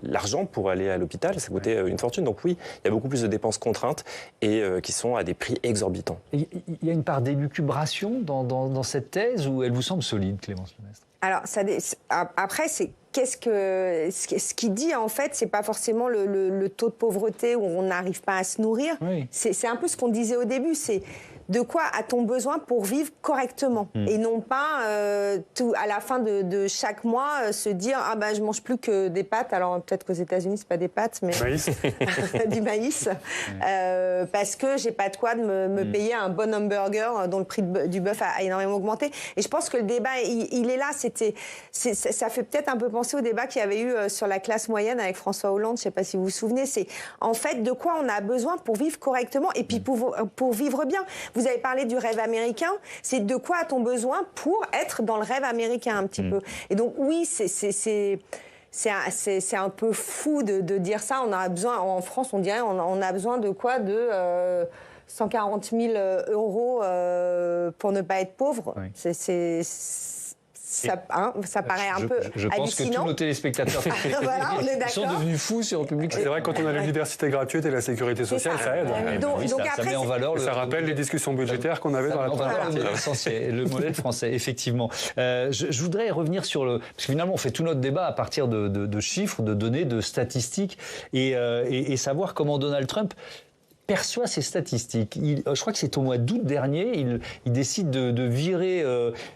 l'argent pour aller à l'hôpital. Ça coûtait une fortune. Donc oui, il y a beaucoup plus de dépenses contraintes et qui sont à des prix exorbitants. Il y a une part d'élucubration dans cette thèse ou elle vous semble solide, Clémence Lemestre ? Alors, après, c'est ce qu'il dit, en fait, c'est pas forcément le taux de pauvreté où on n'arrive pas à se nourrir. Oui. C'est un peu ce qu'on disait au début. C'est de quoi a-t-on besoin pour vivre correctement et non pas à la fin de chaque mois se dire ah ben je mange plus que des pâtes. Alors peut-être qu'aux États-Unis c'est pas des pâtes mais du maïs parce que j'ai pas de quoi de me payer un bon hamburger dont le prix du bœuf a énormément augmenté. Et je pense que le débat il est là. Ça fait peut-être un peu penser au débat qu'il y avait eu sur la classe moyenne avec François Hollande. Je sais pas si vous vous souvenez. C'est en fait de quoi on a besoin pour vivre correctement et puis pour vivre bien. Vous avez parlé du rêve américain. C'est de quoi a-t-on besoin pour être dans le rêve américain un petit peu. Et donc oui, c'est un peu fou de dire ça. On a besoin, en France, on dirait, on a besoin de quoi? De 140 000 euros pour ne pas être pauvre. Oui. Ça paraît un peu je pense hallucinant. Que tous nos téléspectateurs voilà, sont devenus fous sur le public. C'est vrai que quand on a l'université gratuite et la sécurité sociale, ça aide. Donc ça met en valeur ça rappelle les discussions budgétaires qu'on avait dans la première partie. Le modèle français, effectivement. Je voudrais revenir sur le... Parce que finalement, on fait tout notre débat à partir de chiffres, de données, de statistiques, et savoir comment Donald Trump perçoit ces statistiques. Je crois que c'est au mois d'août dernier, il décide de virer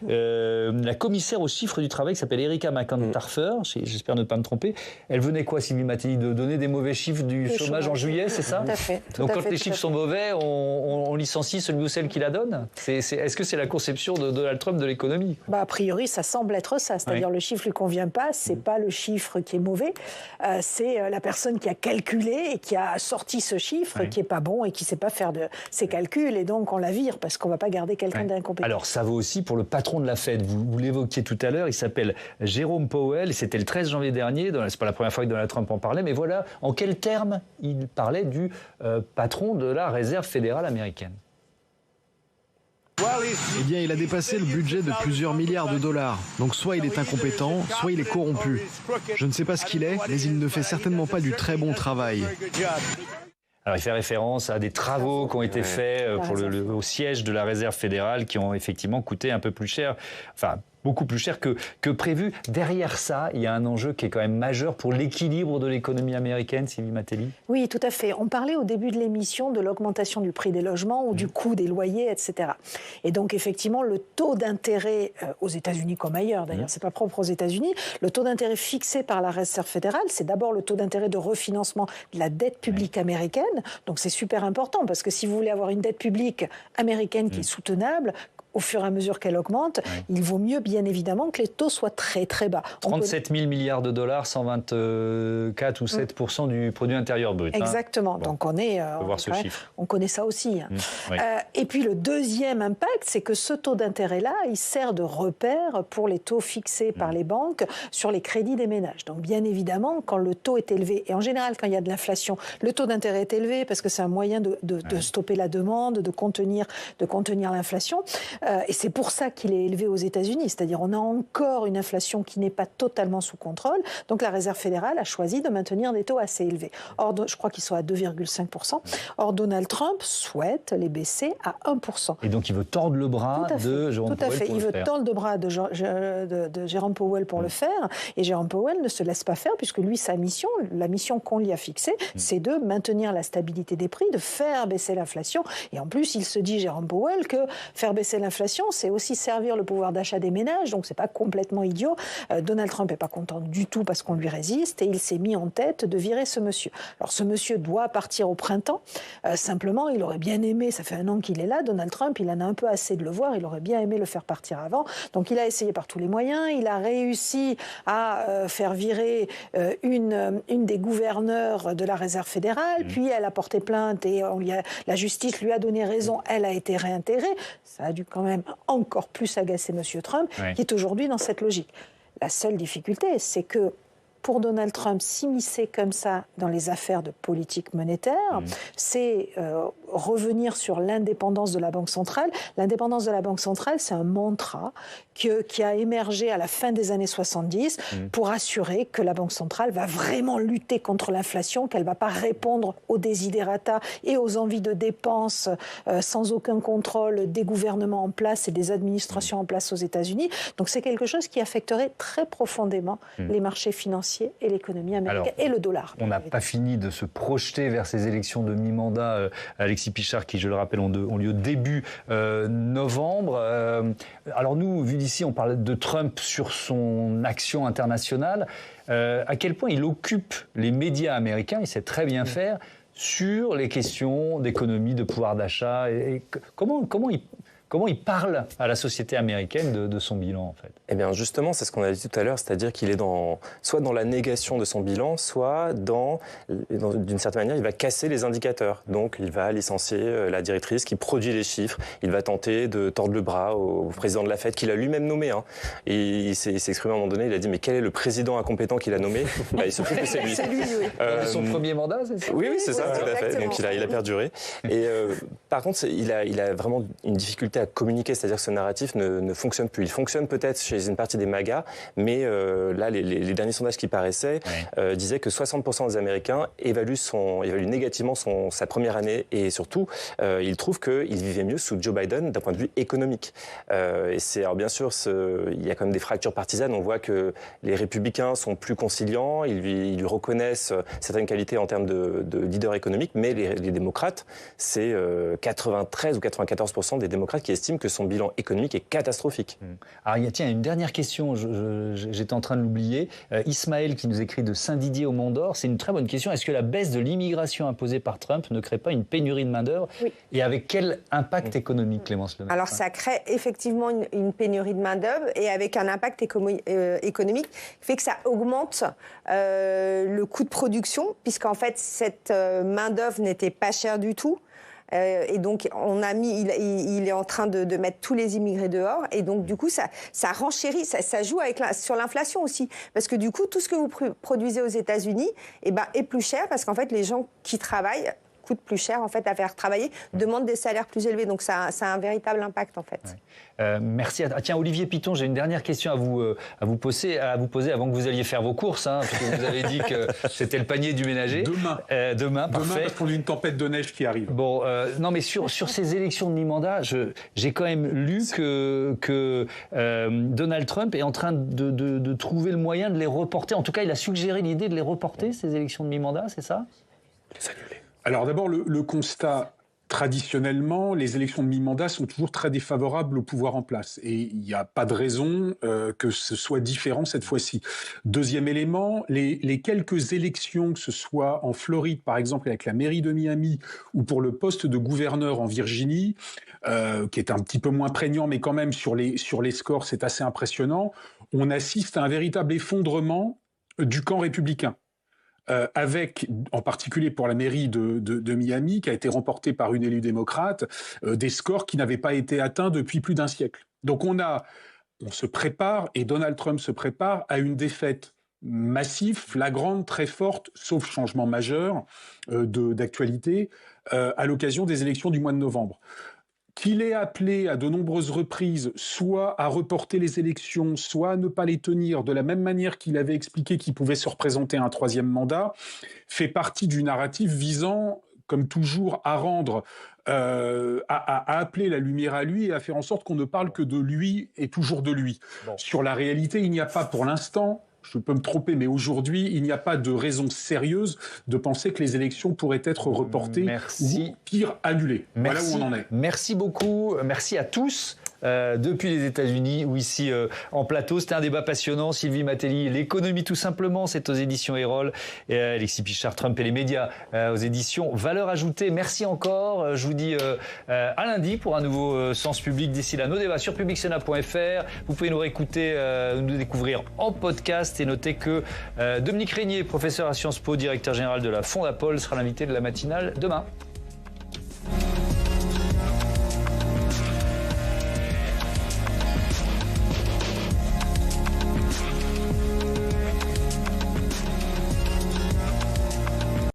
la commissaire aux chiffres du travail qui s'appelle Erika McEntarfer, j'espère ne pas me tromper. Elle venait quoi, Sylvie Mattei, de donner des mauvais chiffres du chômage en juillet, c'est ça? Tout à fait. Donc quand les chiffres sont mauvais, on licencie celui ou celle qui la donne? Est-ce que c'est la conception de Donald Trump de l'économie? A priori, ça semble être ça. C'est-à-dire le chiffre ne lui convient pas, c'est pas le chiffre qui est mauvais, c'est la personne qui a calculé et qui a sorti ce chiffre qui est pas bon et qui ne sait pas faire de ses calculs, et donc on la vire parce qu'on ne va pas garder quelqu'un d'incompétent. Alors ça vaut aussi pour le patron de la Fed, vous l'évoquiez tout à l'heure, il s'appelle Jérôme Powell, et c'était le 13 janvier dernier, c'est pas la première fois que Donald Trump en parlait, mais voilà en quels termes il parlait du patron de la Réserve fédérale américaine. Eh bien, il a dépassé le budget de plusieurs milliards de dollars. Donc soit il est incompétent, soit il est corrompu. Je ne sais pas ce qu'il est, mais il ne fait certainement pas du très bon travail. Alors, il fait référence à des travaux qui ont été faits au siège de la Réserve fédérale qui ont effectivement coûté un peu plus cher, enfin beaucoup plus cher que prévu. Derrière ça, il y a un enjeu qui est quand même majeur pour l'équilibre de l'économie américaine, Sylvie Mattei. Oui, tout à fait. On parlait au début de l'émission de l'augmentation du prix des logements ou du coût des loyers, etc. Et donc, effectivement, le taux d'intérêt aux États-Unis comme ailleurs, d'ailleurs, c'est pas propre aux États-Unis, le taux d'intérêt fixé par la Réserve fédérale, c'est d'abord le taux d'intérêt de refinancement de la dette publique américaine. Donc, c'est super important parce que si vous voulez avoir une dette publique américaine qui est soutenable, au fur et à mesure qu'elle augmente, il vaut mieux, bien évidemment, que les taux soient très, très bas. 37 000 milliards de dollars, 124 ou 7% du produit intérieur brut. Exactement. Bon. Donc, on connaît ça aussi. Et puis, le deuxième impact, c'est que ce taux d'intérêt-là, il sert de repère pour les taux fixés par les banques sur les crédits des ménages. Donc, bien évidemment, quand le taux est élevé, et en général, quand il y a de l'inflation, le taux d'intérêt est élevé parce que c'est un moyen de stopper la demande, de contenir l'inflation. Et c'est pour ça qu'il est élevé aux États-Unis. C'est-à-dire on a encore une inflation qui n'est pas totalement sous contrôle. Donc la Réserve fédérale a choisi de maintenir des taux assez élevés. Or, je crois qu'ils sont à 2,5%. Or, Donald Trump souhaite les baisser à 1%. Et donc il veut tordre le bras de Jérôme Powell. Tout à fait. Il veut tordre le bras de Jérôme Powell pour le faire. Et Jérôme Powell ne se laisse pas faire puisque lui, sa mission, la mission qu'on lui a fixée, c'est de maintenir la stabilité des prix, de faire baisser l'inflation. Et en plus, il se dit, Jérôme Powell, que faire baisser l'inflation, c'est aussi servir le pouvoir d'achat des ménages, donc c'est pas complètement idiot. Donald Trump n'est pas content du tout parce qu'on lui résiste et il s'est mis en tête de virer ce monsieur. Alors ce monsieur doit partir au printemps, simplement il aurait bien aimé, ça fait 1 an qu'il est là, Donald Trump, il en a un peu assez de le voir, il aurait bien aimé le faire partir avant, donc il a essayé par tous les moyens, il a réussi à faire virer une des gouverneurs de la Réserve fédérale, puis elle a porté plainte et la justice lui a donné raison, elle a été réintégrée, ça a dû quand même encore plus agacer M. Trump, qui est aujourd'hui dans cette logique. La seule difficulté, c'est que pour Donald Trump, s'immiscer comme ça dans les affaires de politique monétaire, c'est revenir sur l'indépendance de la Banque centrale. L'indépendance de la Banque centrale, c'est un mantra qui a émergé à la fin des années 70 pour assurer que la Banque centrale va vraiment lutter contre l'inflation, qu'elle ne va pas répondre aux desiderata et aux envies de dépenses sans aucun contrôle des gouvernements en place et des administrations en place aux États-Unis. Donc c'est quelque chose qui affecterait très profondément les marchés financiers financiers et l'économie américaine et le dollar. On n'a pas fini de se projeter vers ces élections de mi-mandat. Alexis Pichard, qui, je le rappelle, ont lieu début novembre. Alors nous, vu d'ici, on parle de Trump sur son action internationale. À quel point il occupe les médias américains, il sait très bien faire, sur les questions d'économie, de pouvoir d'achat. Et comment il parle à la société américaine de son bilan, en fait? Eh bien, justement, c'est ce qu'on a dit tout à l'heure, c'est-à-dire qu'il est soit dans la négation de son bilan, soit d'une certaine manière, il va casser les indicateurs. Donc, il va licencier la directrice qui produit les chiffres. Il va tenter de tordre le bras au président de la Fed, qu'il a lui-même nommé. Et il s'est exprimé à un moment donné, il a dit, mais quel est le président incompétent qu'il a nommé? Il se trouve que c'est lui. C'est lui, oui. Son premier mandat, c'est ça? Oui, c'est ça, tout à fait. Donc, il a perduré. Et par contre, il a vraiment une difficulté à communiquer, c'est-à-dire que ce narratif ne fonctionne plus. Il fonctionne peut-être chez une partie des MAGA, mais là, les derniers sondages qui paraissaient disaient que 60% des Américains évaluent négativement sa première année, et surtout, ils trouvent qu'il vivait mieux sous Joe Biden d'un point de vue économique. Alors bien sûr, il y a quand même des fractures partisanes. On voit que les républicains sont plus conciliants, ils lui reconnaissent certaines qualités en termes de leader économique, mais les démocrates, c'est 93 ou 94% des démocrates qui estiment que son bilan économique est catastrophique. Alors, tiens, une dernière question, j'étais en train de l'oublier. Ismaël qui nous écrit de Saint-Didier au Mont-d'Or, c'est une très bonne question. Est-ce que la baisse de l'immigration imposée par Trump ne crée pas une pénurie de main-d'œuvre? Et avec quel impact économique, Clémence Lemaitre? Alors, ça crée effectivement une pénurie de main-d'œuvre, et avec un impact économique qui fait que ça augmente le coût de production, puisqu'en fait, cette main-d'œuvre n'était pas chère du tout. Et donc, il est en train de mettre tous les immigrés dehors. Et donc, du coup, ça renchérit, ça joue sur l'inflation aussi. Parce que du coup, tout ce que vous produisez aux États-Unis est plus cher, parce qu'en fait, les gens qui travaillent coûtent plus cher en fait à faire travailler, demandent des salaires plus élevés. Donc, ça a un véritable impact en fait. Merci. Tiens, Olivier Piton, j'ai une dernière question à vous poser avant que vous alliez faire vos courses, parce que vous avez dit que c'était le panier du ménager. Demain, parfait. Parce qu'on a une tempête de neige qui arrive. Bon, non, mais sur ces élections de mi-mandat, j'ai quand même lu que Donald Trump est en train de trouver le moyen de les reporter. En tout cas, il a suggéré l'idée de les reporter, ces élections de mi-mandat, c'est ça? Les annuler. Alors d'abord, le constat... Traditionnellement, les élections de mi-mandat sont toujours très défavorables au pouvoir en place. Et il n'y a pas de raison que ce soit différent cette fois-ci. Deuxième élément, les quelques élections, que ce soit en Floride, par exemple, avec la mairie de Miami, ou pour le poste de gouverneur en Virginie, qui est un petit peu moins prégnant, mais quand même sur les scores, c'est assez impressionnant, on assiste à un véritable effondrement du camp républicain. Avec, en particulier pour la mairie de Miami, qui a été remportée par une élue démocrate, des scores qui n'avaient pas été atteints depuis plus d'un siècle. Donc on se prépare, et Donald Trump se prépare à une défaite massive, flagrante, très forte, sauf changement majeur d'actualité, à l'occasion des élections du mois de novembre. Qu'il ait appelé à de nombreuses reprises soit à reporter les élections, soit à ne pas les tenir, de la même manière qu'il avait expliqué qu'il pouvait se représenter un troisième mandat, fait partie du narratif visant, comme toujours, à rendre, à appeler la lumière à lui et à faire en sorte qu'on ne parle que de lui et toujours de lui. Bon. Sur la réalité, il n'y a pas pour l'instant... Je peux me tromper, mais aujourd'hui, il n'y a pas de raison sérieuse de penser que les élections pourraient être reportées ou, pire, annulées. Voilà où on en est. Merci beaucoup. Merci à tous. Depuis les États-Unis ou ici en plateau. C'était un débat passionnant. Sylvie Matelli, l'économie tout simplement, c'est aux éditions Erol. Et Alexis Pichard, Trump et les médias aux éditions Valeurs Ajoutées. Merci encore. Je vous dis à lundi pour un nouveau Sens Public. D'ici là, nos débats sur publicsénat.fr. Vous pouvez nous réécouter, nous découvrir en podcast. Et notez que Dominique Régnier, professeur à Sciences Po, directeur général de la Fondapol, sera l'invité de la matinale demain.